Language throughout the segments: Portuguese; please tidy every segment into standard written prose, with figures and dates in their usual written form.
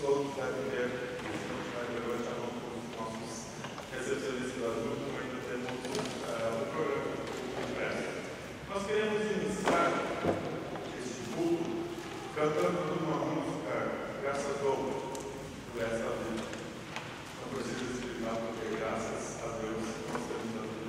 todos devem ter, se não tiver levante a mão com os nossos recepcionistas da junta, ainda temos o programa impresso. Nós queremos iniciar este culto cantando uma música, graças a Deus, por essa vida. Não precisa explicar porque graças a Deus nós temos a vida.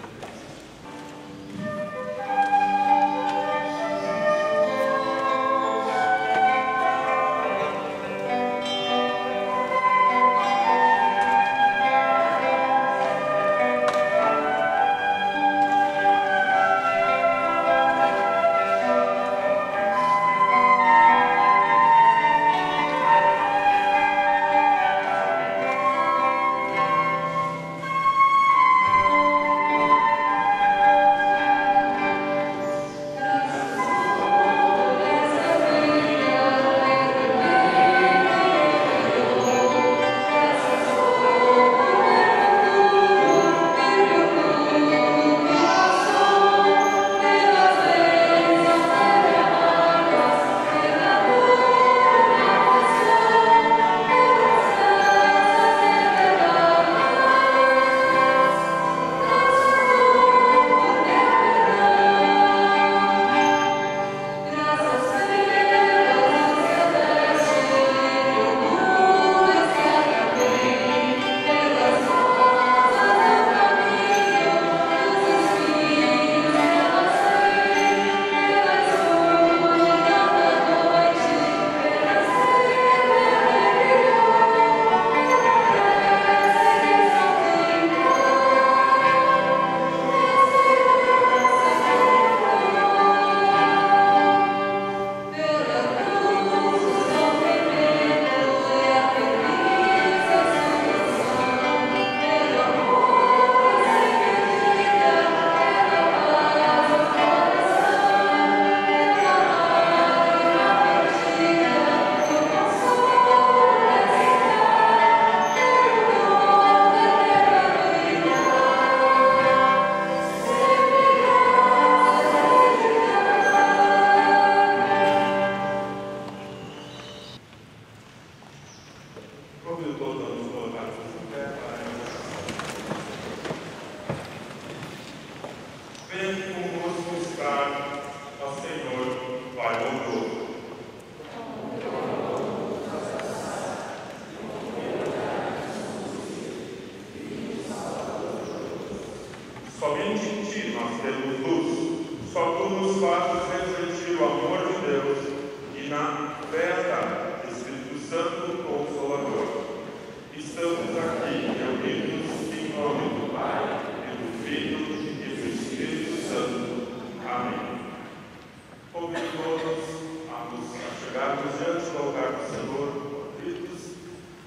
Somente em Ti nós temos luz, só Tu nos fazes refletir o amor de Deus e na verdade, Espírito Santo Consolador. Estamos aqui reunidos em nome do Pai, e do Filho e do Espírito Santo. Amém. Convido todos a chegarmos diante do altar do Senhor, contritos,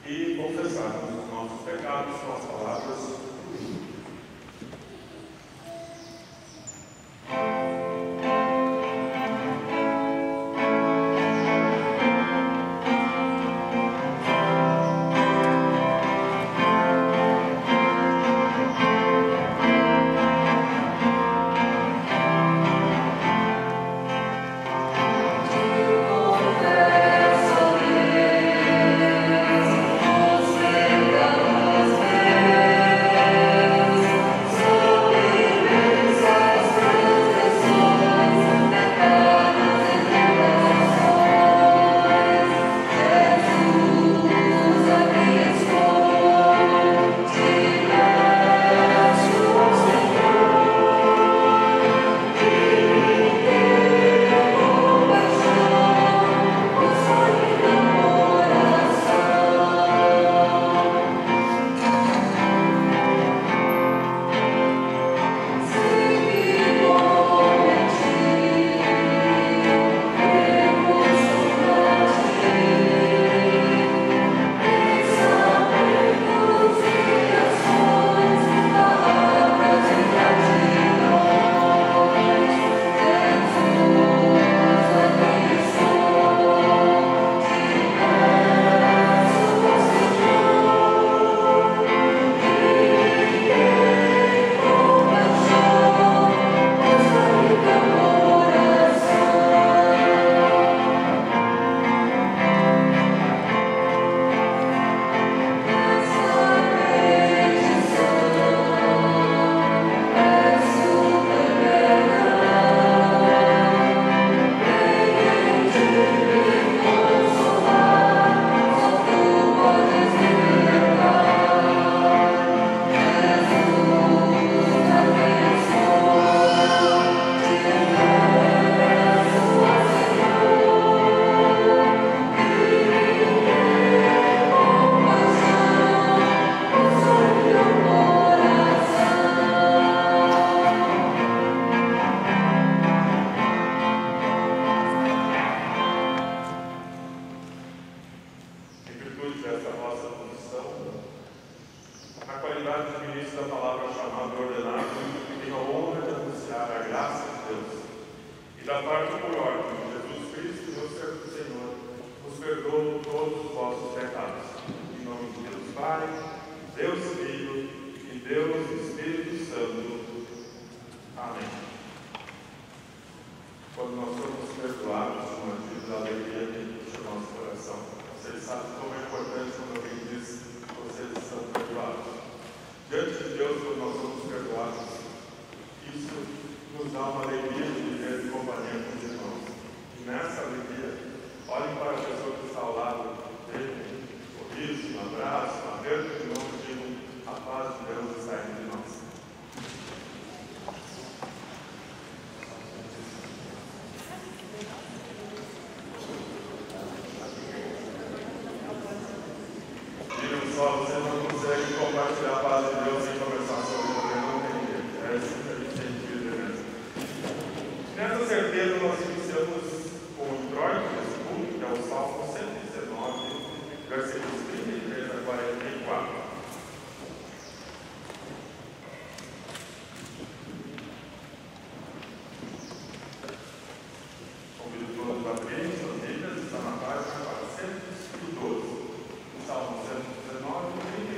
e confessarmos os nossos pecados com as palavras. virtude dessa vossa função, na qualidade de ministro da palavra chamado e ordenado, tenho a honra de anunciar a graça de Deus e da parte por ordem de Jesus Cristo, meu Senhor, vos perdoo todos os vossos pecados. Em nome de Deus Pai, Deus Filho e Deus Espírito Santo. Amém. Quando nós somos perdoados, uma motivo da alegria que puxa o nosso coração. Vocês sabem como é importante quando alguém diz que vocês estão perdoados. Diante de Deus, quando nós somos perdoados, isso nos dá uma alegria de viver em companhia com os irmãos. E nessa alegria, olhem para a pessoa que está ao lado dele, um sorriso, um abraço, um aperto de mão e digam: a paz de Deus está entre nós. Só você não consegue compartilhar a paz de Deus sem conversar sobre o que não tem jeito. É isso que a gente tem que viver mesmo. Nessa certeza, nós iniciamos com o introito desse culto, que é o Salmo 119, versículos 33 a 44. Convido todos a abrirem suas Bíblias, está na página 412. Salmo 119, 33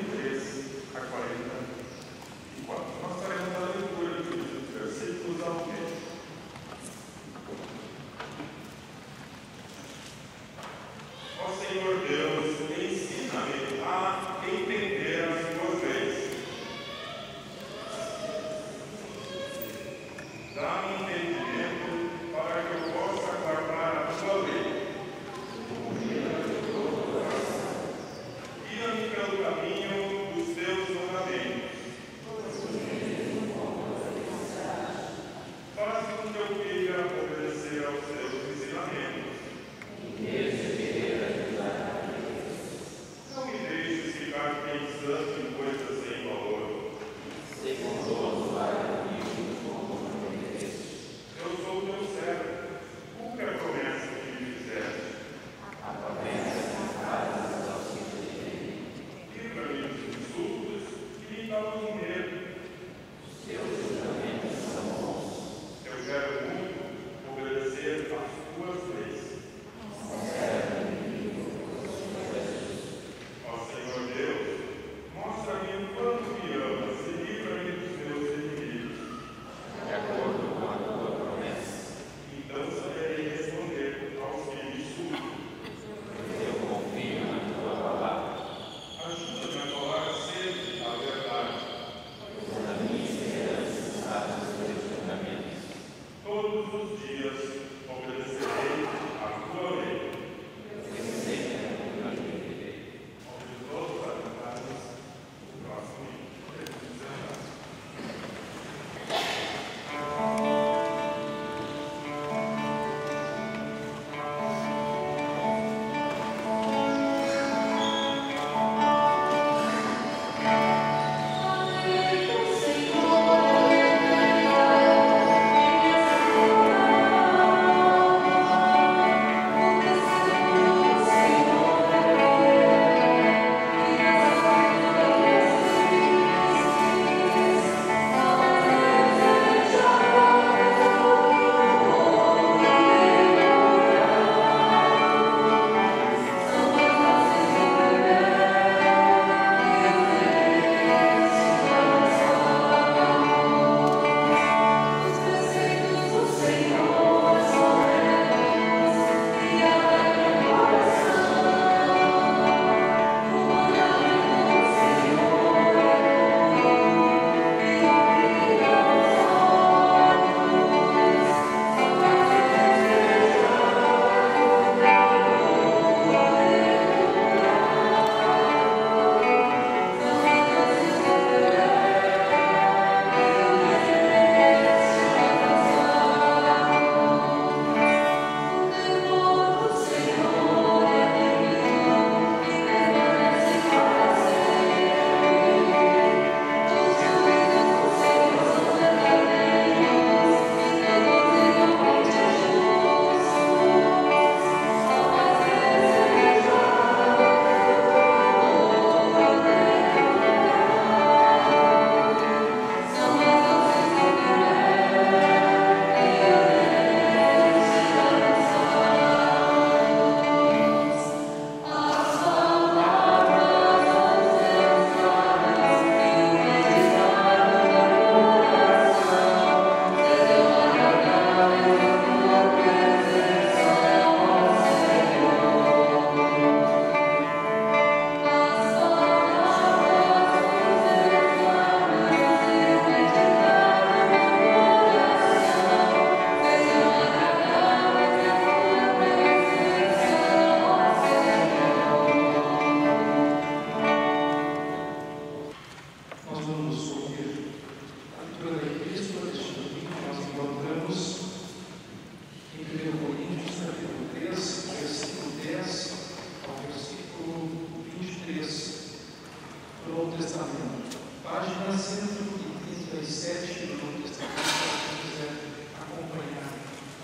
Testamento, página 137 do Novo Testamento, para quem quiser acompanhar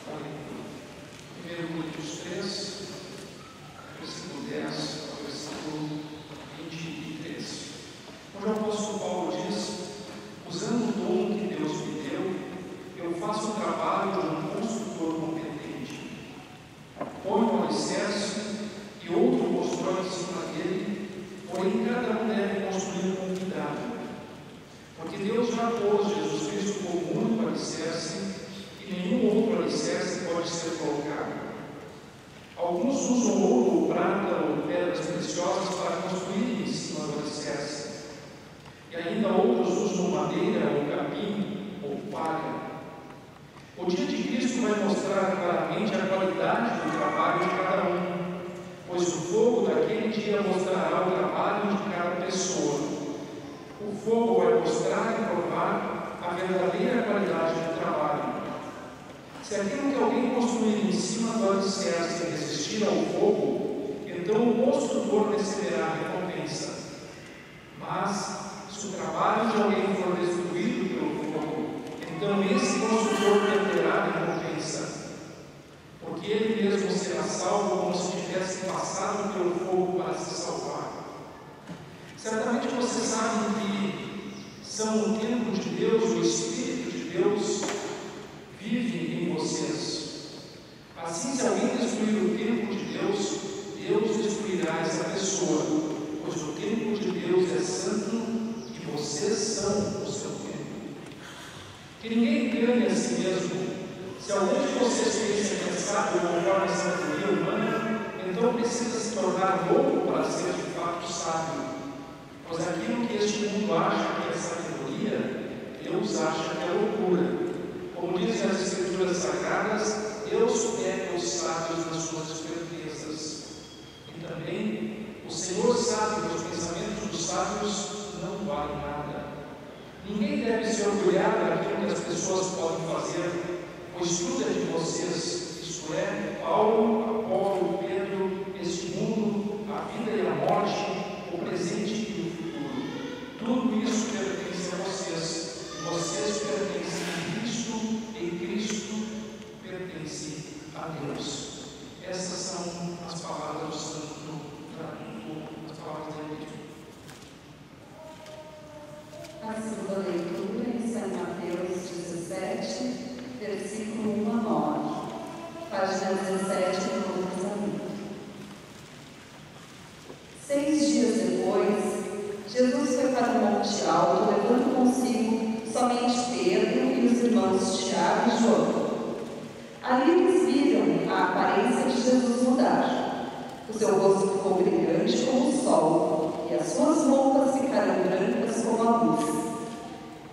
a leitura. 1 Coríntios 3, versículo 10 ao versículo 23. Onde o apóstolo Paulo diz: usando o dom que Deus me deu, eu faço o trabalho de um construtor competente. Põe o alicerce e outro constrói em cima dele, porém cada um deve construir com cuidado. Porque Deus já pôs Jesus Cristo como único alicerce e nenhum outro alicerce pode ser colocado. Alguns usam ouro ou prata ou pedras preciosas para construir em cima do alicerce. E ainda outros usam madeira ou capim ou palha. O dia de Cristo vai mostrar claramente a qualidade do trabalho de cada um, pois o fogo daquele dia mostrará o trabalho de cada pessoa. O fogo vai mostrar e provar a verdadeira qualidade do trabalho. Se aquilo que alguém construir em cima do alicerce resistir ao fogo, então o construtor receberá a recompensa. Mas, se o trabalho de alguém for destruído pelo fogo, então esse construtor perderá a recompensa, porque ele mesmo será salvo como se tivesse passado pelo fogo para se salvar. Certamente vocês sabem que são o templo de Deus, o Espírito de Deus vive em vocês. Assim, se alguém destruir o templo de Deus, Deus destruirá essa pessoa, pois o templo de Deus é santo e vocês são o seu templo. Que ninguém engane a si mesmo. Se algum de vocês quer ser sábio conforme a sabedoria humana, então precisa se tornar louco para ser de fato sábio. Pois aquilo que este mundo acha que é sabedoria, Deus acha que é loucura. Como dizem as Escrituras Sagradas, Deus pega os sábios nas suas espertezas. E também, o Senhor sabe que os pensamentos dos sábios não valem nada. Ninguém deve se orgulhar daquilo que as pessoas podem fazer, pois tudo é de vocês, isto é, Paulo, Apolo, Pedro, este mundo, a vida e a morte, o presente e o futuro. Tudo isso pertence a vocês, e vocês pertencem a Cristo, e Cristo pertence a Deus. Essas são as palavras do Santo Tráfico, as palavras da Igreja. A segunda leitura em São Mateus 17, versículo 1 a 9, página 17 do Novo Testamento. 6 dias depois, Jesus foi para o Monte Alto, levando consigo somente Pedro e os irmãos Tiago e João. Ali eles viram a aparência de Jesus mudar. O seu rosto ficou brilhante como o sol, e as suas roupas ficaram brancas como a luz.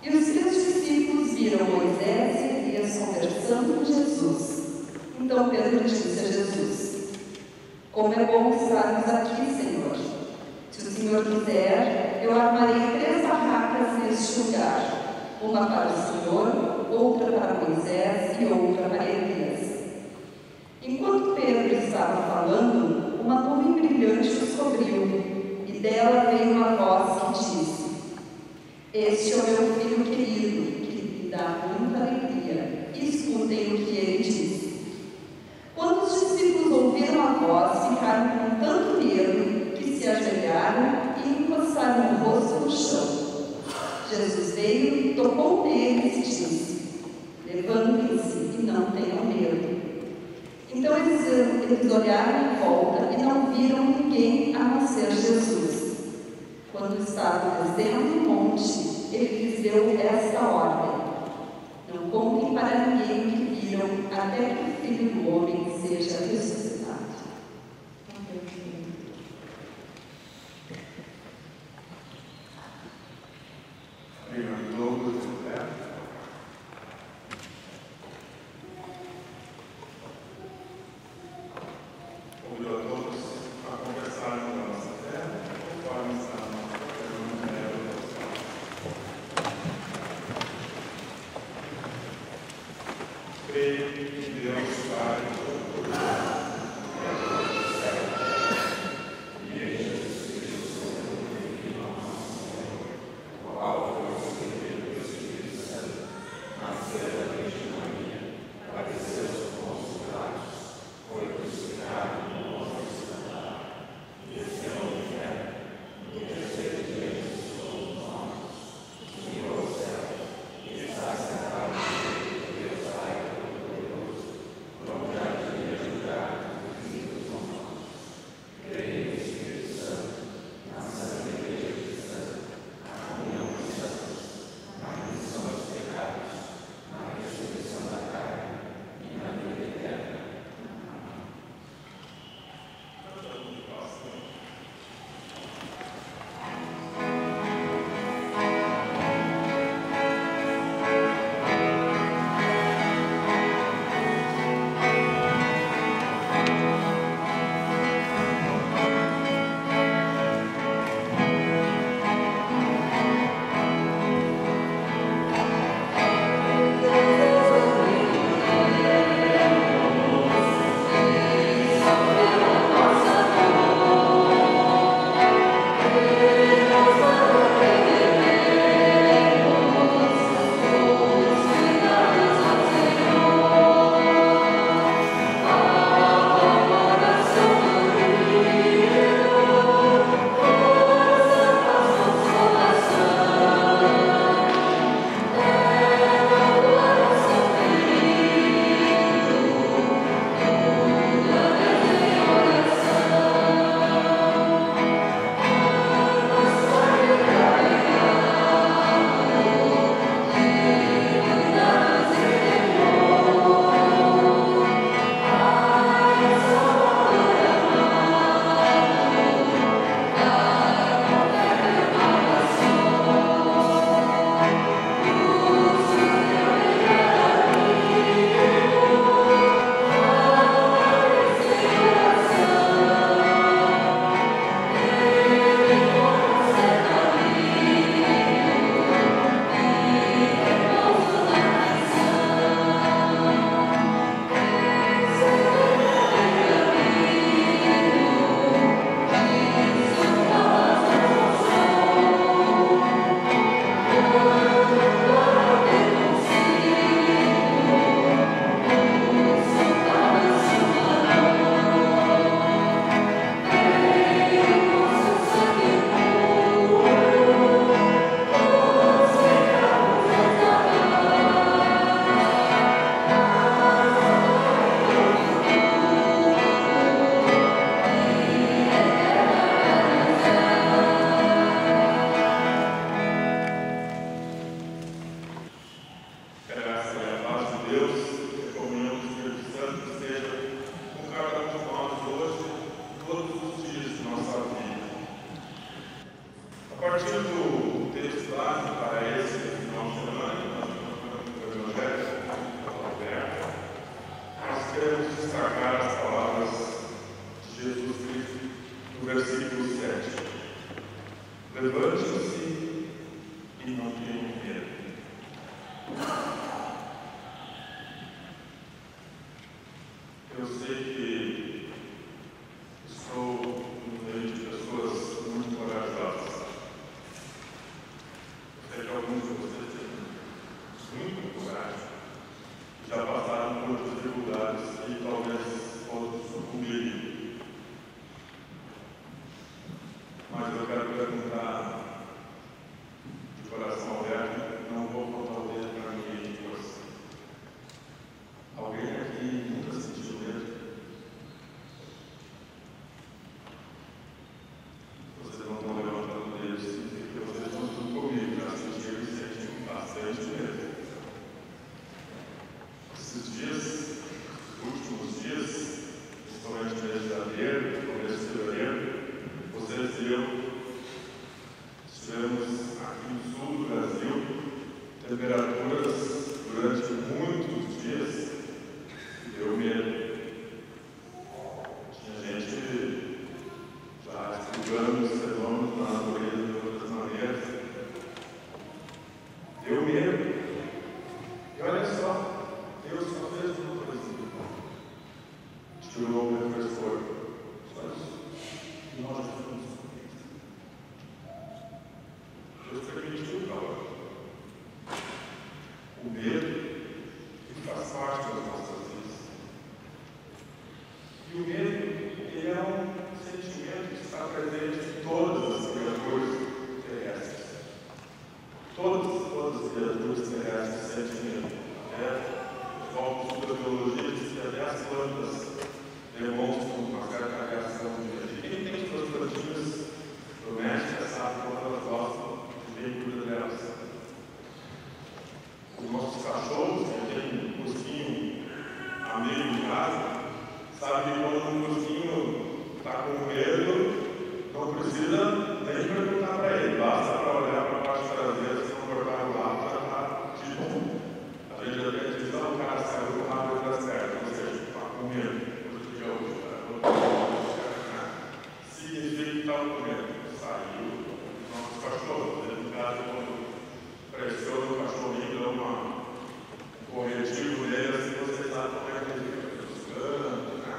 E os seus discípulos viram Moisés e Elias conversando com Jesus. Então Pedro disse a Jesus: como é bom estarmos aqui, Senhor. Se o Senhor quiser, eu armarei 3 barracas neste lugar, uma para o Senhor, outra para Moisés e outra para Elias. Enquanto Pedro estava falando, uma nuvem brilhante os cobriu, e dela veio uma voz que disse: este é o meu filho querido, que me dá muita alegria. Escutem o que ele disse. Quando os discípulos ouviram a voz, ficaram com tanto medo que se ajoelharam e encostaram o rosto no chão. Jesus veio, tocou neles e disse: levantem-se e não tenham medo. Então eles olharam em volta e não viram ninguém a não ser Jesus. Quando estavam descendo o monte, ele lhes deu esta ordem: não contem para ninguém o que viram, até que o Filho do Homem seja ressuscitado. Convido a todos a conversarem da nossa fé, conforme está no Evangelho do Creio em Deus Pai Todo-Poderoso, partir do texto base para esse final de semana, nós estamos no Evangelho de Alberto, nós queremos destacar as palavras de Jesus Cristo no versículo 7. Levante-se e não tenham medo. Eu sei que estou no meio de pessoas muito corajosas. Eu sei que alguns de vocês têm muita coragem e já passaram por dificuldades e talvez outros sucumbiriam. Mas eu quero perguntar de coração aberto, não vou contar o dedo para ninguém de você. Alguém aqui nunca sentiu medo? Vocês não estão levantando o dedo, significa que vocês estão tudo comigo, já sentiram e sentem bastante medo. Esses dias, últimos dias, principalmente mês de janeiro, começo de fevereiro, vocês e eu estivemos aqui no sul do Brasil, temperaturas durante muitos dias, deu medo. Tinha gente já estudando os fenômenos na natureza de outras maneiras. Deu medo. E olha só, Deus só fez uma coisa. Tirou o refrescor. Só isso. E nós ficamos com medo. Deus permitiu para lá. O medo que faz parte das nossas vidas. E o medo, ele é um sentimento que está presente em todas as criaturas terrestres. Todas as criaturas terrestres sentem medo. Os cálculos da biologia diz que até as plantas demonstram uma certa reação de medo. E quem tem suas plantinhas domésticas sabe como elas gostam de quem cuida delas. Os nossos cachorros, que tem um mosquinho amigo em casa, sabe que quando um mosquinho está com medo, não precisa nem perguntar para ele, basta para olhar para a parte traseira, se não cortar o lado, já está de bom. A gente até diz, o cara saiu rápido das pernas, ou seja, está com medo. Significa que estava com medo. Saiu nossos cachorros, dentro de casa, quando pressiona o cachorrinho, dá um corretivo nele, assim você sabe como é que ele fica buscando, né?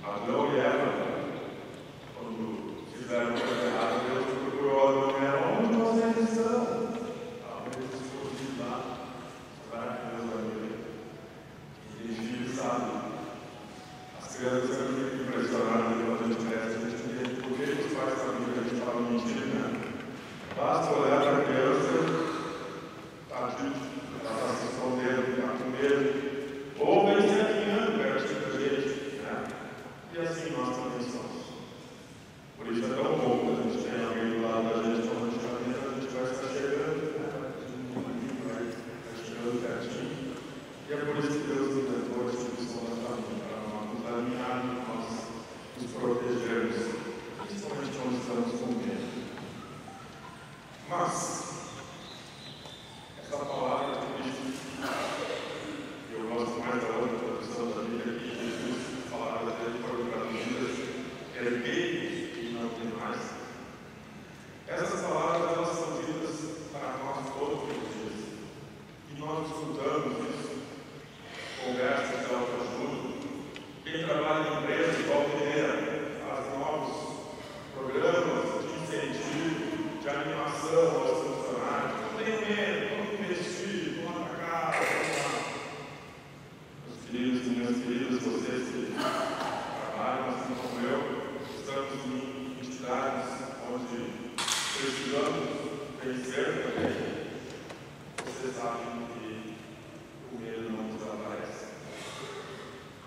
Adão e Eva, quando fizeram coisa errada, Deus procurou Adão e Eva, onde vocês estão? Eles escondidos lá, será que Deus vai ver? E filho sabe. As crianças sempre ficam impressionadas quando a gente cresce, a gente entende por que os pais sabiam que a gente estava mentindo, né? Basta olhar para a criança, está dito, ela está se escondendo, está com medo, ou vem se alinhando pertinho da gente, né? E assim nós também somos. Por isso é tão bom que a gente tem alguém do lado da gente, quando a gente caminha, a gente vai estar chegando, né? Vai chegando pertinho. E é por isso que Deus nos levou a instituição da família, para nós nos alinharmos, nós nos protegermos, principalmente quando estamos com medo. Mas, essa palavra de Cristo, eu gosto mais da outra tradução da Bíblia, que Jesus, as palavras dele foram traduzidas, erguei e não tem mais. Essas palavras, elas são ditas para nós todos os dias. E nós escutamos isso, conversas de autoajuda. Quem trabalha em empresa, igual Mineira, faz novos programas de incentivo, de animação aos funcionários. Não tenham medo, vamos investir, vamos atacar, vamos lá. Meus queridos e minhas queridas, vocês que trabalham assim como eu, estamos em entidades onde precisamos vencer também. Vocês sabem que o medo não desaparece.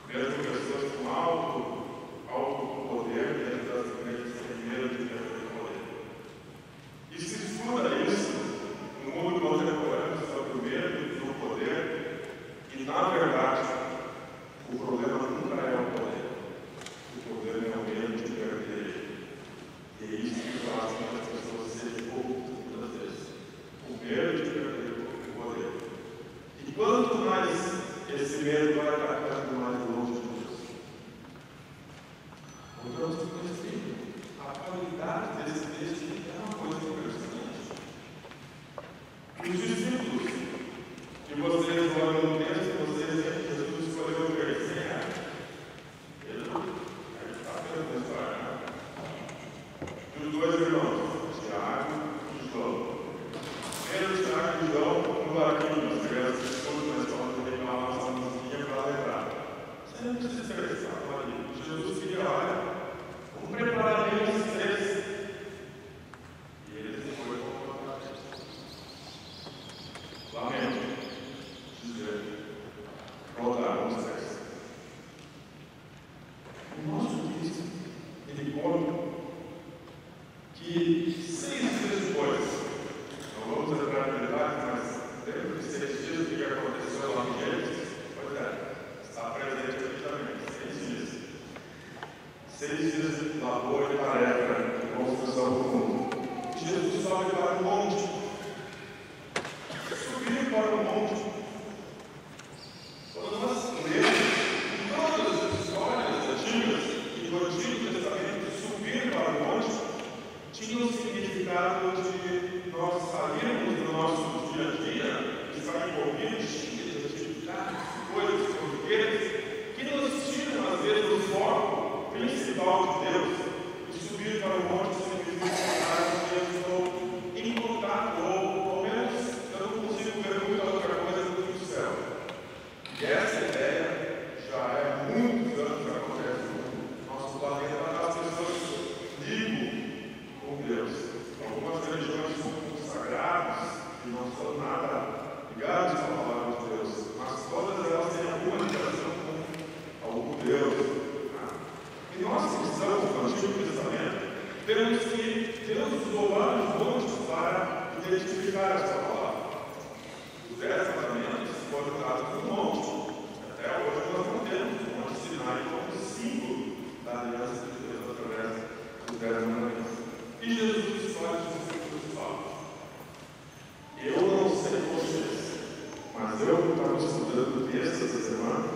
Mesmo pessoas com alto poder, dentro das igrejas, têm medo de perder poder. E se estuda isso no mundo contemporâneo sobre o medo e o poder, e na verdade, o problema nunca é o poder. O problema é o medo de perder ele. E existe é uma coisa impressionante. Os discípulos que vocês olham no texto, vocês veem que Jesus escolheu crescer. Ele está vendo a história, né? Dos dois irmãos, Tiago e João. Pedro, Tiago e João, no barquinho, as crianças escutam a história do rei lá, uma musiquinha para lembrar. Você não precisa estressar, ali. Jesus queria, olha, vamos preparar bem esses três. E eles não foram concordados. Lamento dizer, rodaram os três. O nosso Cristo, ele conta que 6 dias depois, não vamos entrar em detalhes, mas dentro de 6 dias, o que aconteceu lá no Gênesis? Pois é, está presente aqui também, 6 dias. 6 dias de labor e tarefa de construção do mundo. Jesus sobe para o monte. Subiu para o monte. Quando nós lemos todas as histórias antigas e do Antigo Testamento, subir para o monte tinha o significado de nós sairmos do nosso dia a dia, de sair correndo, cheios de atividades, coisas, portugueses, que nos tiram, às vezes, o foco principal de Deus. E subir para o monte significa que eu estou em contato, ou ao menos eu não consigo ver muita outra coisa do que o céu. E essa ideia já é muitos anos que acontece no nosso planeta, as pessoas ligam com Deus. Algumas religiões são consagradas e não são nada ligadas com a palavra de Deus, mas todas elas têm alguma ligação com algum Deus. E nós cristãos do Antigo Testamento temos que Deus usou vários montes para identificar essa palavra. Os 10 mandamentos foram dados no monte. Até hoje nós não temos o Monte Sinai como símbolo da aliança de Deus através dos 10 mandamentos. E Jesus escolhe os discípulos e fala: eu não sei vocês, mas eu estava estudando o texto essa semana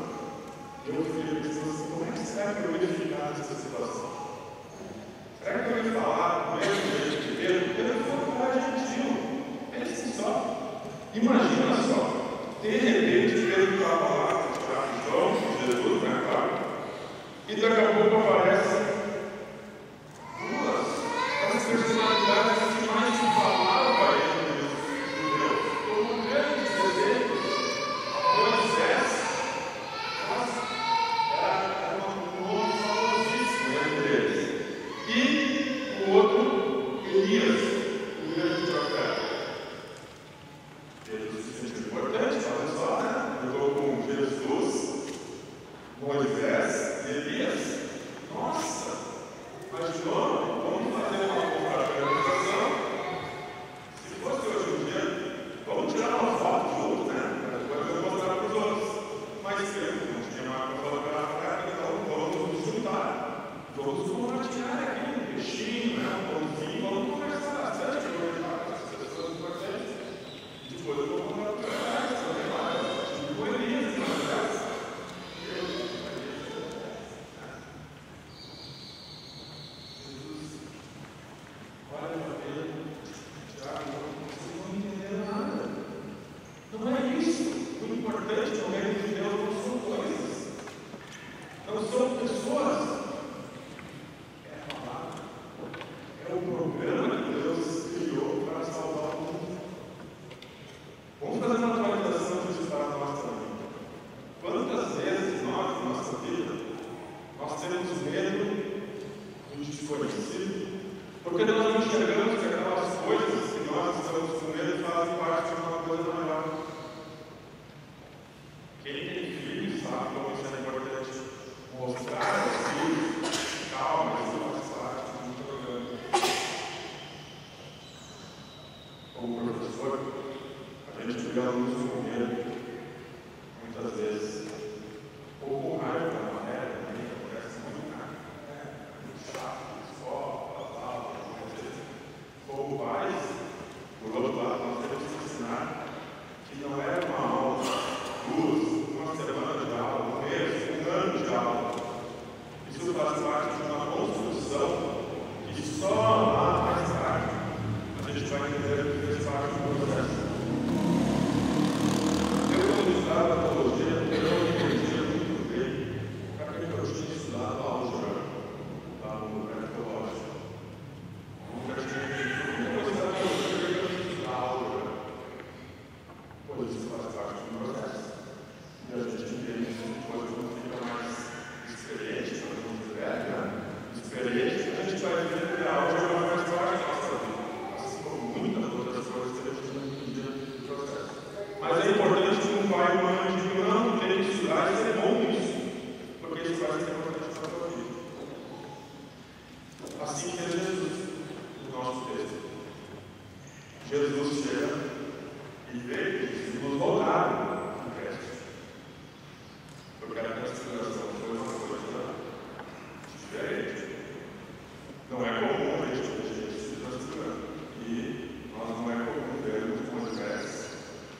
e eu fiquei pensando assim, como é que será que eu ia ficar nessa situação? Será que eu ia falar do mesmo jeito de Pedro? Pedro foi um cara gentil. Pense só. Imagina só, de repente Pedro estava lá, com João, com Jesus, né, claro, e daqui a pouco aparece as personalidades que mais se falava entre os judeus, como grandes exemplos. Moisés, era um nome famosíssimo entre eles, e o outro, Elias, o grande profeta. Jesus se sentiu importante, olha só, né? Eu estou com Jesus, Moisés e Elias. Nossa, imaginou? Vamos fazer uma confraternização. Se fosse hoje em dia, vamos tirar uma foto junto, né? Depois eu vou mostrar para os outros. Mas tempo, não tinha mais para fotografar, então vamos nos juntar. Vamos compartilhar aqui um peixinho, né? Um pãozinho, vamos conversar bastante, aproveitar com essas pessoas importantes. Depois eu vou contar para trás também, olha, tipo Elias, né? Olha para ele, Tiago, vocês não entenderam nada. Não é isso. O importante no reino de Deus não são coisas, não são pessoas. É a palavra. É o programa que Deus criou para salvar o mundo. Vamos fazer uma atualização disso para nós também. Quantas vezes nós, na nossa vida, nós temos medo do desconhecido? Porque nós não enxergamos que aquelas coisas que nós estamos com medo fazem parte de uma coisa maior. Quem tem filhos sabe como isso é importante. Mostrar aos filhos, calma, isso faz parte de um programa. Como professor, a gente vê alunos com medo, muitas vezes, ou com raiva da matéria, também acontece muito, né? É muito chato, escola, como pais, por outro lado, nós temos que ensinar que não Assim que é Jesus, no nosso texto. Jesus chega e vê que os discípulos voltaram no resto. Eu quero que essa explicação foi uma coisa diferente. Não é comum a gente ver gente se transfigurando. E nós não é comum vermos Moisés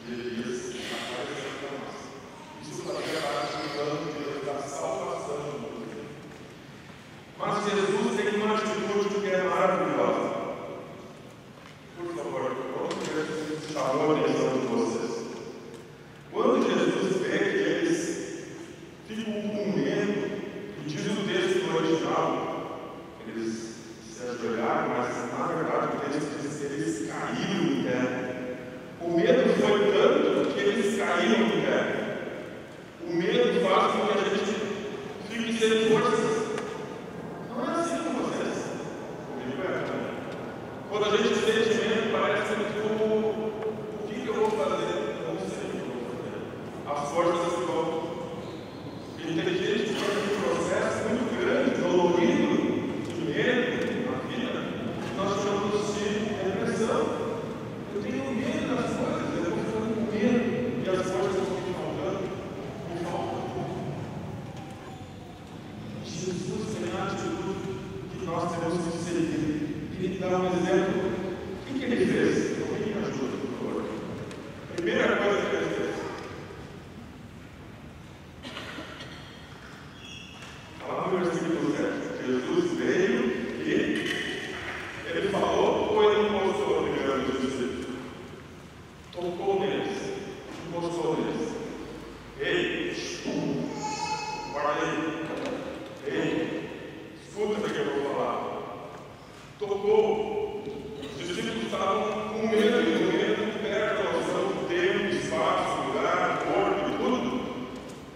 e Elias aparecendo para nós. Isso fazia parte do plano de Deus da salvação do mundo. Mas Jesus tem uma atitude que é maravilhosa. Por favor, quando Jesus chamou a atenção de vocês? Quando Jesus vê que eles ficam com medo, e diz o texto no original, eles se ajoelharam, mas na verdade o texto diz que eles caíram em terra. O medo foi tanto que eles caíram em terra. O medo faz com que a gente fique sem forças. Não é assim com vocês. Comigo é também. Quando a gente sente medo, parece que o que eu vou fazer? Eu não sei o que eu vou fazer. As forças se vão. E tem gente que tem um processo muito grande, dolorido, de medo na vida, que nós chamamos de depressão. Eu tenho medo das coisas, eu vou ficando com medo, e as coisas vão me faltando. Jesus tem a atitude que nós temos que seguir. Ele dá um exemplo. O que ele fez? Alguém me ajuda, por favor. Primeira coisa que ele fez. Lá no versículo 7. Jesus veio e ele falou ou ele mostrou primeiro os discípulos? Tocou neles. Mostrou neles. Ei, guarda aí. Ei, escuta o que eu vou falar. Tocou. Os discípulos estavam com medo, perto da noção do tempo, espaço, lugar, corpo e tudo.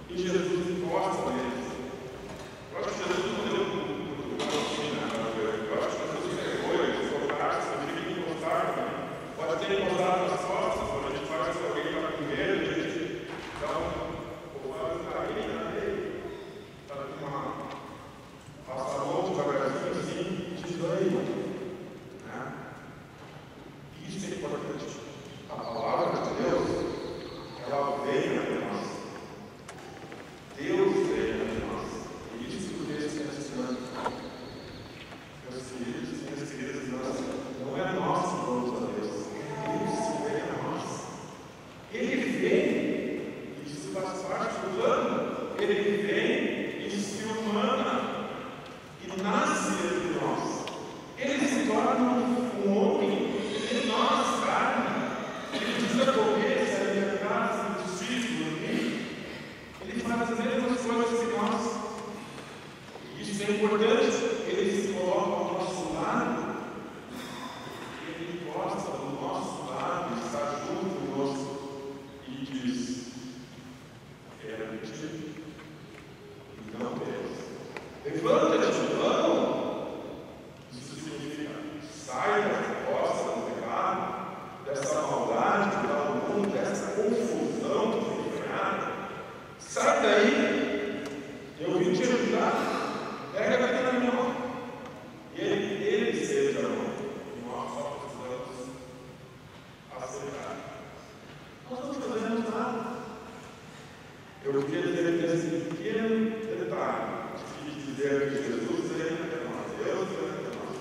E Jesus encosta neles. Eu acho que Jesus não deu muito assim, né? Eu acho que Jesus pegou eles, tocaram, você tem que encostar também. Pode ter encostado nas costas, quando a gente faz que alguém está com medo, a gente dá um carinho nele. Está com uma. Passa a mão devagarzinho assim, e diz aí. Né? Isso é importante. A palavra de Deus, ela vem até nós. Deus vem até nós. E isso que o texto está ensinando. Meus queridos e minhas queridas, não é nós que vamos a Deus. Deus vem a nós. Ele vem, isso faz parte do plano. Ele vem e se humana. E nasce entre nós. Ele se torna um homem de nós, carne. Ele precisa comer, se alimentar, se vestir, dormir. Ele faz as mesmas coisas que nós. Isso é importante. Ele se coloca ao nosso lado. Ele gosta do nosso lado, está junto conosco e diz: quero-te e não Deus. Levanta-te, não! Isso significa sai da costa do pecado, dessa maldade que está no mundo, dessa confusão que foi criada. Sai daí! Eu vim te ajudar. Pega aqui na minha mão. E ele seja a mão. E nós só precisamos aceitar. Nós não fazemos nada. Eu queria dizer que esse pequeno detalhe dizer que Jesus vem até nós, Deus vem até nós.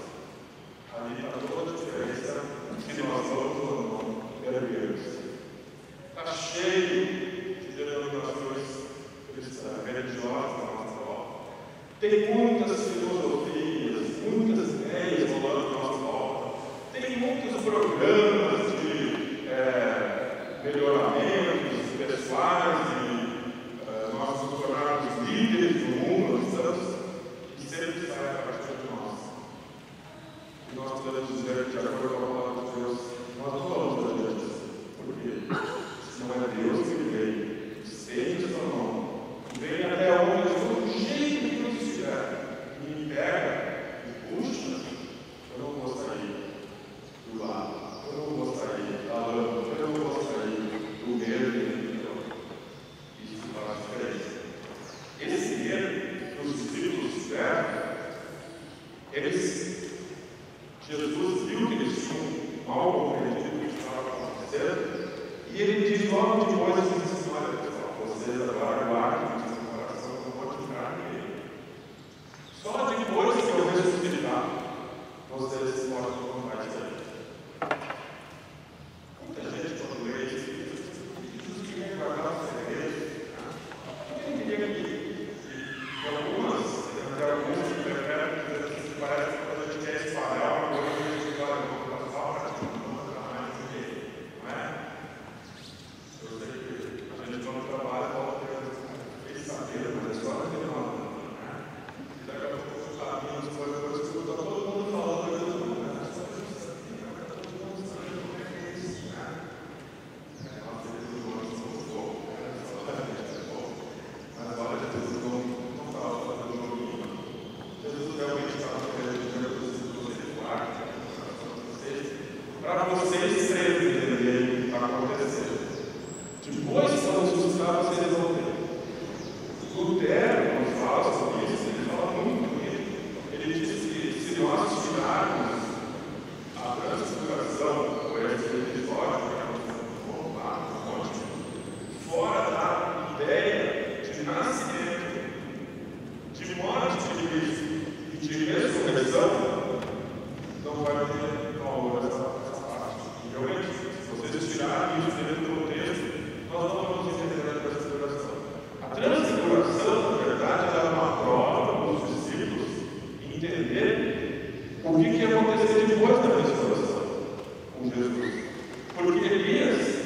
Ali está toda a diferença se nós vamos ou não erguermos. Está cheio de denominações cristãs, religiosas na nossa volta. Tem muitas filosofias, muitas ideias rolando à nossa volta. Tem muitos programas de melhoramentos pessoais e nós nos tornarmos líderes do mundo, nós estamos. Sempre sai a partir de nós. E nós podemos dizer que, de acordo com a palavra de Deus, nós não falamos da Deus. Por quê? Se não é Deus que veio, estende a sua mão, vem até onde eu sou, do jeito que eu estiver, e me pega, e puxa, eu não vou sair do lado, eu não vou sair da lâmpada, eu não vou sair do medo. Isso faz diferença. Esse medo que os discípulos tiveram, eles Jesus viu que eles tinham mal compreendido o que estava acontecendo, e ele diz logo depois assim: olha, vocês agora guardem o seu coração, não vou tocar nele. Só depois que eu ressuscitar, vocês podem comprar isso aí. Muita gente, quando lê isso, Jesus queria guardar os segredos. Ele queria que alguns que preferem dizer assim, parece que quando a gente quer espalhar uma coisa, a gente fala, não, vou passar para ti, não vou mostrar mais ninguém. Não é? Eu sei que a gente quando trabalha, pode ter saber, mas é só naquele nome. E daqui a pouco os caminhos, coisas que está todo mundo falando, eu não vou. Mas olha, Jesus não estava falando do joguinho. Jesus realmente estava querendo dizer para vocês guardem para vocês crerem entenderem o que está acontecendo. Depois, quando ressuscitar, vocês vão ter. Lutero, quando fala sobre isso, ele fala muito bonito. Ele diz que se nós tirarmos a transfiguração, ou esse episódio, fora da ideia de nascimento, de morte de Cristo e de ressurreição, não vai ter valor essa parte. Realmente, se vocês tirarem isso dentro do contexto, nós não vamos entender a transfiguração. A transfiguração, na verdade, era uma prova para os discípulos entenderem o que ia acontecer depois da ressurreição com Jesus. Porque Elias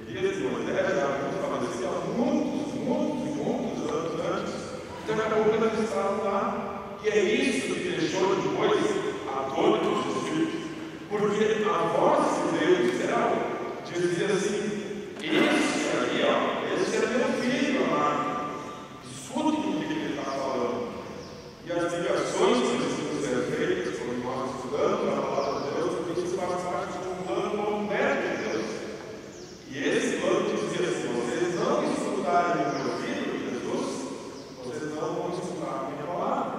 e Moisés já haviam falecido há muitos anos antes. Então, daqui a pouco eles estavam lá. E é isso que deixou depois a todos os discípulos. Porque a voz que veio do céu dizia assim: esse aí, ó, esse é meu filho amado. Escutem o que ele está falando. E as ligações que precisam ser feitas, quando nós estudamos a palavra de Deus, porque isso faz parte de um plano completo de Deus. E esse plano dizia: se vocês não escutarem o meu filho, Jesus, vocês não vão escutar a minha palavra.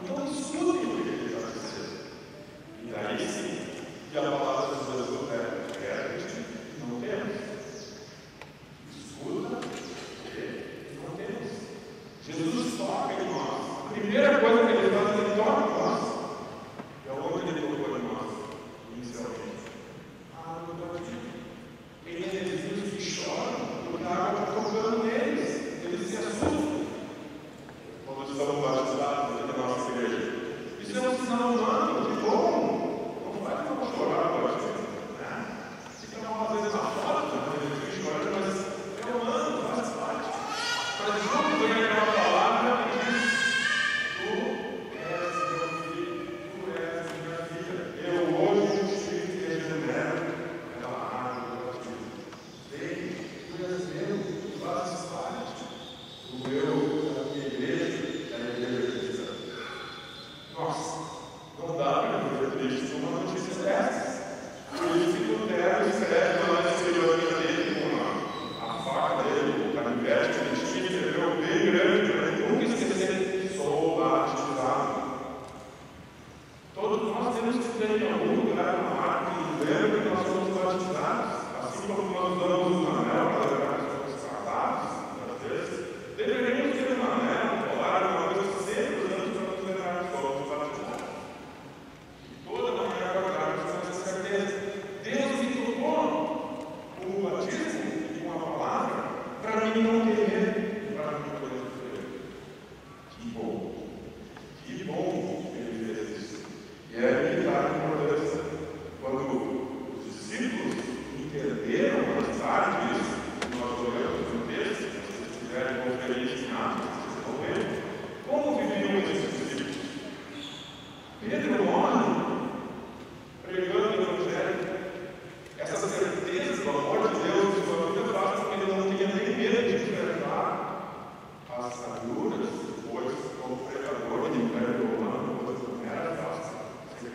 Então escutem o que ele está dizendo. E daí sim, que a palavra de Jesus é não temos. Escuta e não temos. Jesus toca em nós. A primeira coisa que ele faz, ele toca em nós. E aonde ele tocou em nós? Inicialmente. No coração. Eles vizinhos que choram, porque a água está tocando neles, eles se assustam. Quando estamos batizados aqui na nossa igreja, isso é um sinal humano, que bom, não faz para chorar, pode ser. Fica às vezes a foto, eles chorando, mas é humano, faz parte. Mas junto vem aquela palavra que diz: tu és meu filho, tu és minha filha, eu hoje te regenero. Faz parte do da minha igreja, da igreja cristã. Nossa, não dá para viver triste com uma notícia dessas. Por isso que Lutero escreve lá na escrivaninha dele, com a faca dele, o canivete que ele tinha, escreveu bem grande, para ele nunca esquecer: sou batizado. Todos nós temos que ter em algum lugar uma marca que lembra que nós somos batizados, assim como nós damos um anel para lembrar que somos casados, às vezes, deveríamos ter um anel, colar, uma coisa sempre usando para nos lembrar que somos batizados. E toda manhã acordarmos com essa certeza: Deus me tocou com o batismo e com a palavra para mim não ter medo, para mim poder sofrer. Que bom que ele fez isso. E é que está a importância quando os discípulos entenderam mais tarde isso. Nós olhamos no texto, se vocês tiverem conferência em Atos, vocês vão ver como viviam esses discípulos. Pedro morre pregando o Evangelho. Essa certeza do amor de Deus em sua vida faz com que ele não tenha nem medo de enfrentar as agruras, depois como pregador do Império Romano, coisa que não era fácil. Ser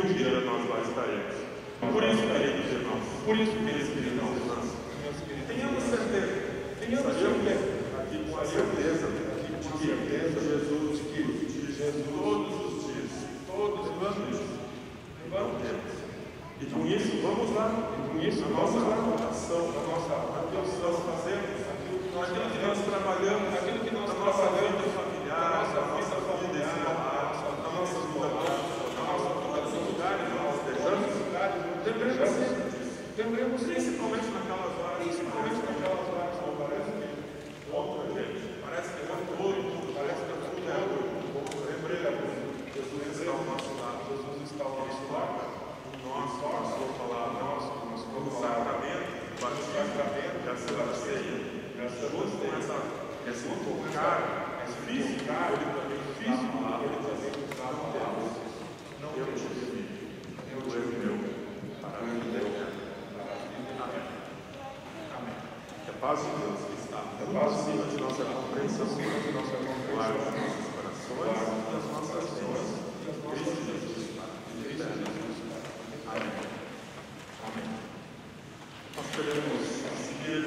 um dia nós lá estaremos. Por isso, queridos irmãos, tenhamos certeza, aqui com a certeza de que Jesus todos os dias, e com isso, vamos lá, a nossa oração, aquilo que nós fazemos, aquilo que nós trabalhamos, aquilo que nós trabalhamos familiar, na nossa vida escolar, na nossa vida nos lugares, nós estejamos, lembremos principalmente naquelas horas, não parece que outra gente, parece que é todo, parece que é tudo, lembremos, Jesus está ao nosso lado, nós passou a palavra, o sacramento, o batismo, e a Santa Ceia, junto com esse tocar, esse físico, ele também está no Deus. Eu te vi, tu és meu, para mim Deus. Amém. Que a paz de Deus que está acima de nossa compreensão, guarda os nossos corações e as nossas vidas. Cristo Jesus. Amém. Amém. Nós queremos seguir,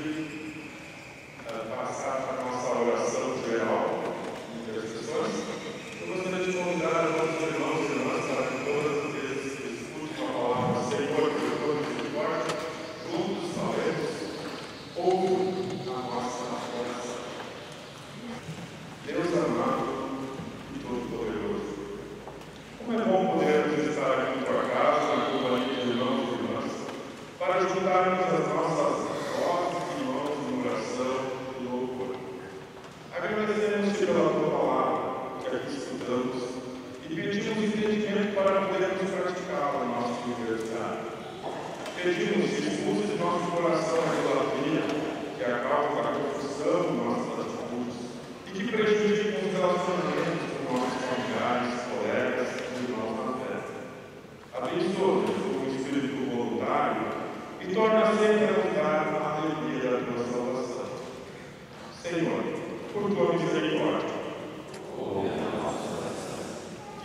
passar para a nossa oração geral de intercessões. Eu gostaria de convidar os nossos irmãos e irmãs para que todas as vezes que escutem a palavra do Senhor, que eu vou misericórdia, juntos falemos, ouve a nossa oração. Deus amado e todo-poderoso, como é bom podermos estar aqui em tua casa, na companhia de irmãos e irmãs, para juntarmos as nossas vozes e mãos em oração e louvor. Agradecemos-te pela tua palavra, que aqui estudamos, e pedimos entendimento para podermos praticá-la em nosso universidade. Pedimos que expulse de nosso coração a idolatria, que é a causa da confusão de nossas atitudes, e que prejudique os relacionamentos com nossos familiares, colegas e irmãos na fé. Abençoa-nos com o espírito voluntário e torna sempre a lutar a alegria da tua salvação. Senhor, por tua misericórdia,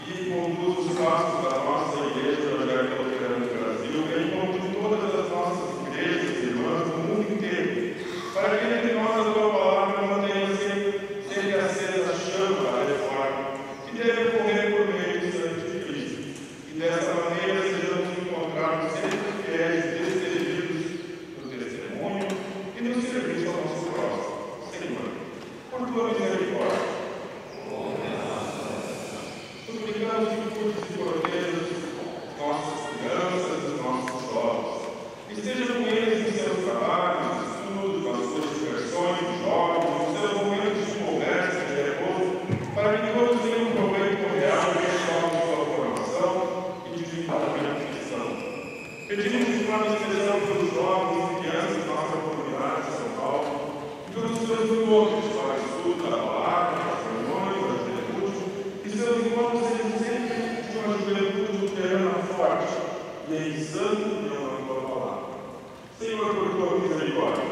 e conduz os passos da nossa igreja evangélica luterana do Brasil, bem como de todas as nossas igrejas e irmãs do mundo inteiro, para que entre nós a tua palavra mantenha sempre acesa a chama da reforma, que deve correr por meio do sangue de Cristo, e dessa maneira sejamos encontrados sempre fiéis e destemidos no testemunho e no serviço ao nosso próximo. Senhor, por tua misericórdia, suplicamos que cuides e protejas nossas crianças e nossos jovens, e esteja com eles em seus trabalhos, estudos, nas suas diversões, jogos, nos seus momentos de conversa e de repouso, para que todos tenham um proveito real e pessoal de sua formação e de desenvolvimento cristão. Pedimos de forma especial pelos jovens e crianças da nossa comunidade de São Paulo, e pelos seus encontros para o estudo da palavra, das reuniões, da juventude, e seus encontros sejam sempre de uma juventude luterana forte e em santo união na tua palavra. Senhor, por tua misericórdia,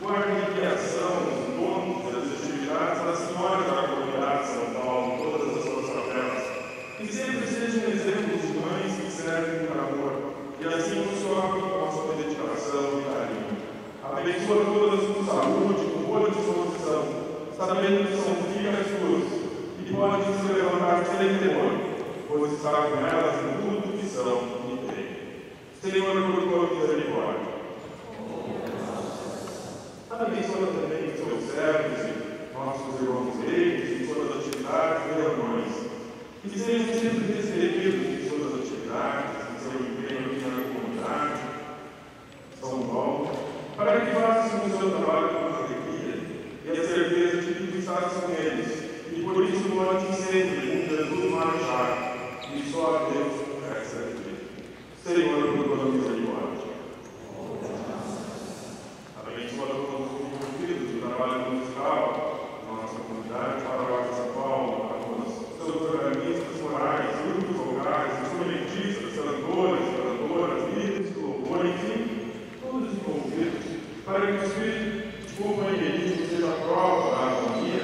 guarde em criação os dons e as atividades das senhoras da comunidade de São Paulo, todas as suas capelas, que sempre sejam exemplos de mães que servem por amor, e assim nos sofrem com nossa dedicação e carinho. Abençoa todas com saúde, com boa disposição, sabendo que são filhas tuas, e podem se levantar sem temor, pois está com elas em tudo que são e têm. Senhor, por tua misericórdia. Abençoa também os teus servos e nossos irmãos leigos em suas atividades e reuniões, que sejam sempre recebidos em suas atividades, em seu empenho aqui na comunidade, São Paulo, para que façam o seu trabalho com alegria e a certeza de que tu estás com eles, e por isso mande sempre com Jesus marchar, e só a Deus resta servir. Senhor, por tua misericórdia. Abençoa todos os envolvidos no trabalho musical, na nossa comunidade, para São Paulo, para todos seus organistas morais, grupos vocais, instrumentistas, cantoras, líderes, louvor, enfim, todos envolvidos, para que o espírito de companheirismo seja a prova da harmonia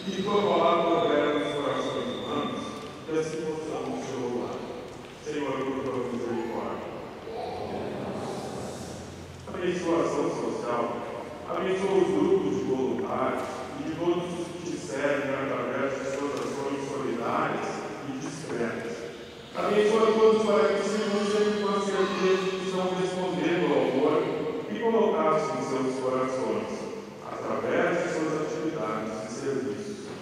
e tua palavra opera nos corações humanos. Abençoa todos para que sirvam sempre com a certeza de que estão respondendo ao amor e colocados em seus corações, através de suas atividades e serviços.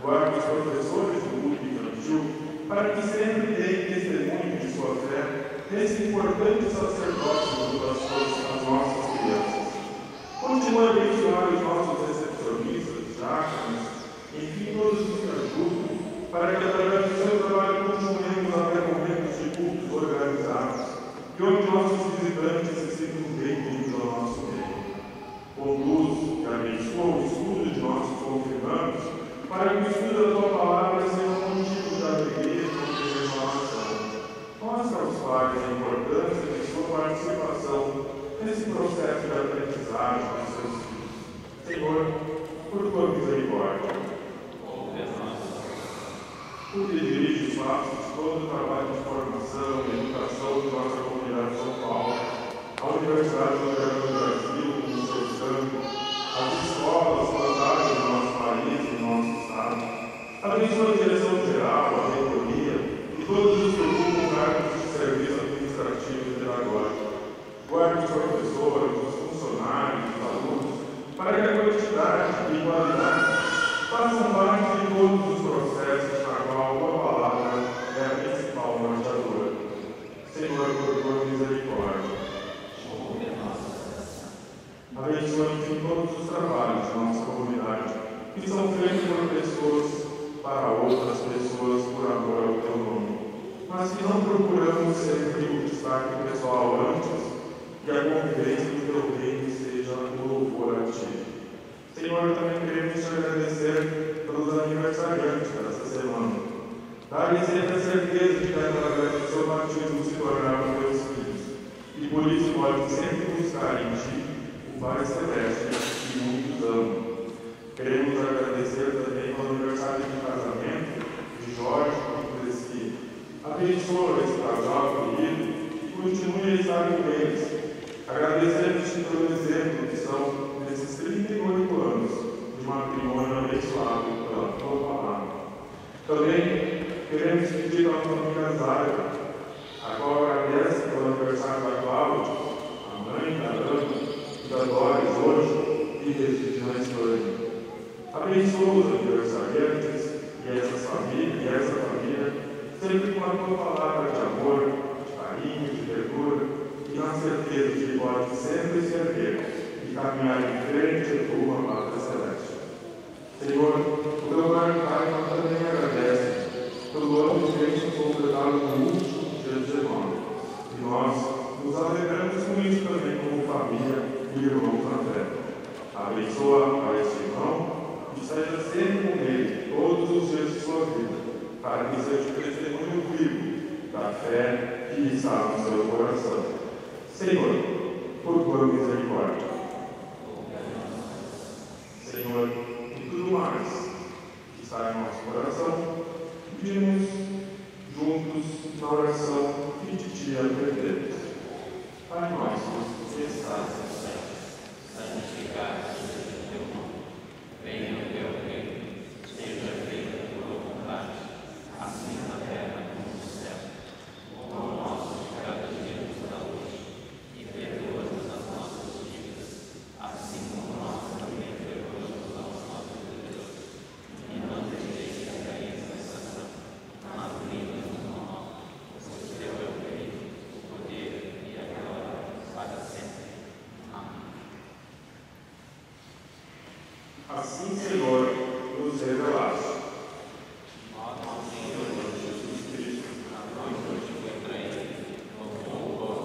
Guarde os professores do grupo infantil para que sempre deem testemunho de sua fé nesse importante sacerdócio das nossas crianças. Continue a abençoar os nossos recepcionistas, diáconos, enfim, todos os que ajudam, para que através do seu trabalho continuemos até momentos de cultos organizados e onde nossos visitantes se sintam bem-vindos ao nosso meio. Conduz e abençoa o estudo de nossos confirmandos, para que o estudo da tua palavra seja um motivo de alegria e de renovação. Mostra aos pais a importância de sua participação nesse processo de aprendizagem dos seus filhos. Senhor, por tua misericórdia. Tu que dirige os passos de todo o trabalho de formação e educação de nossa comunidade de São Paulo, a Universidade Federal do Brasil, com o seu sangue, as escolas plantadas no nosso país e no nosso estado, abençoa a direção geral, a reitoria e todos os que ocupam cargos de serviço administrativo e pedagógico. Guarde os professores, os funcionários, os alunos, para que a quantidade e qualidade façam parte de todos os processos na qual a tua palavra é a principal norteadora. Senhor, por tua misericórdia. Abençoa, enfim, todos os trabalhos de nossa comunidade, que são feitos por pessoas para outras pessoas por amor ao teu nome, mas que não procuramos sempre o destaque pessoal antes, que a convivência do teu reino seja um louvor a ti. Senhor, também queremos te agradecer pelos aniversariantes dessa semana. Dá-lhes sempre a certeza de que através do seu batismo se tornaram teus filhos, e por isso podem sempre buscar em ti o Pai Celeste que muitos amam. Queremos agradecer também pelo aniversário de casamento de Jorge e Cresci. Abençoa esse casal querido e continue a estar com eles. Agradecemos-te pelo exemplo que são nesses 38 anos de matrimônio abençoado pela tua palavra. Também queremos pedir à família Zaira, a qual agradece pelo aniversário da Cláudia, a mãe da Ana e da Doris hoje, e reside na Espanha. Abençoa os aniversariantes e essa família, sempre com a tua palavra de amor, de carinho, de ternura, e na certeza de que pode sempre se erguer e caminhar em frente rumo à pátria celeste. Senhor, o teu pai também agradece pelo ano que vem completado no último dia 19. E nós nos alegramos com isso também como família e irmãos na fé. Abençoa a este irmão e seja sempre com ele todos os dias de sua vida, para que seja testemunho vivo da fé que está no seu coração. Senhor, por tua misericórdia. Senhor, e tudo mais que está em nosso coração, pedimos juntos na oração que de ti aprendemos. Pai nosso, que estás no céu, santificado seja o teu nome. Venha o teu reino, seja feita a tua vontade, assim na terra como no céu. O pão nosso de cada dia nos dá hoje, e perdoa-nos as nossas dívidas, assim como nós também perdoamos aos nossos devedores. E não deixeis de cair na tentação, mas livra-nos do mal, pois teu é o reino, o poder e a glória para sempre. Amém. Assim, Senhor, nos revelaste. Nosso Senhor Jesus Cristo, na noite onde foi traído, tomou o pão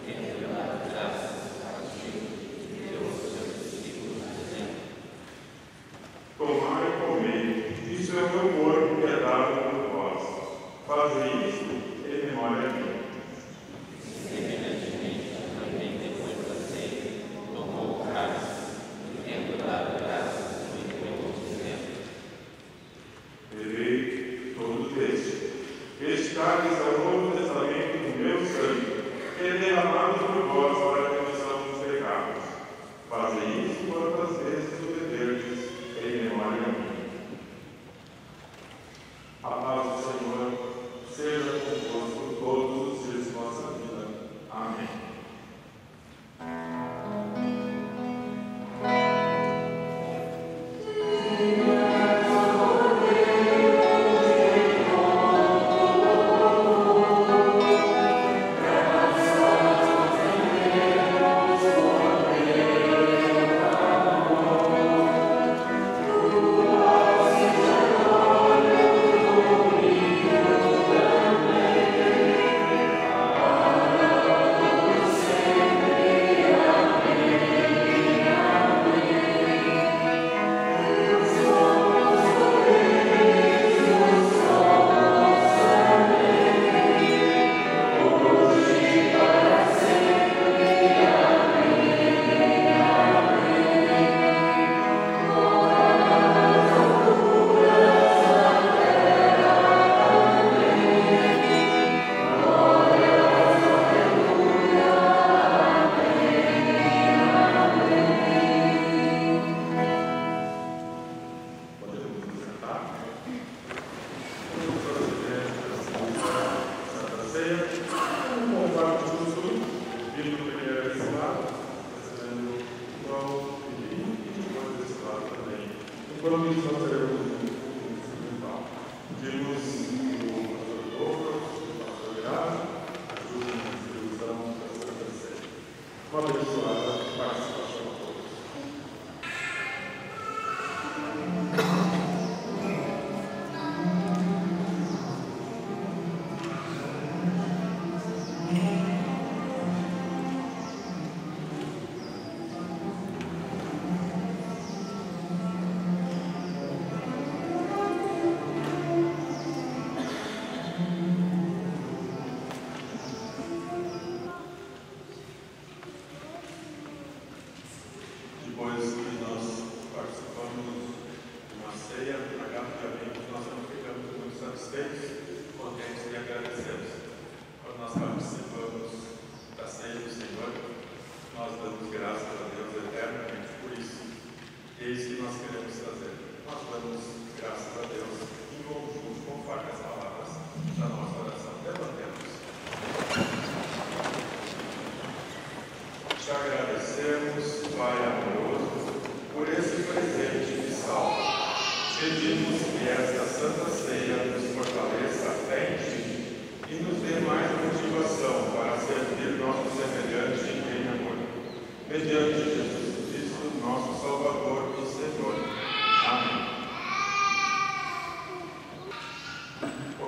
e deu graças a ti e deu aos seus discípulos, dizendo: tomai e comei, isso é o meu corpo que é dado por vós. Fazei isto em memória minha. Semelhantemente, também depois da ceia, tomou o cálice e tendo dado graças, o entregou, dizendo: bebei todos deste. Este cálice é o novo testamento do meu sangue, que é derramado por vós para a remissão dos pecados. Fazei isso quantas vezes o beberdes em memória minha. A paz do Senhor seja convosco.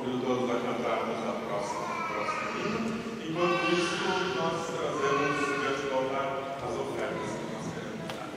convido todos a cantarmos a próxima hino. Enquanto isso, nós trazemos diante do altar as ofertas que nós queremos dar.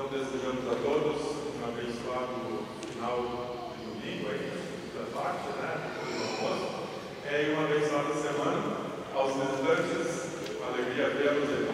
Desejamos a todos um abençoado final de domingo, aí, da parte, né? Do almoço. E uma abençoada semana aos visitantes, uma alegria vê-los.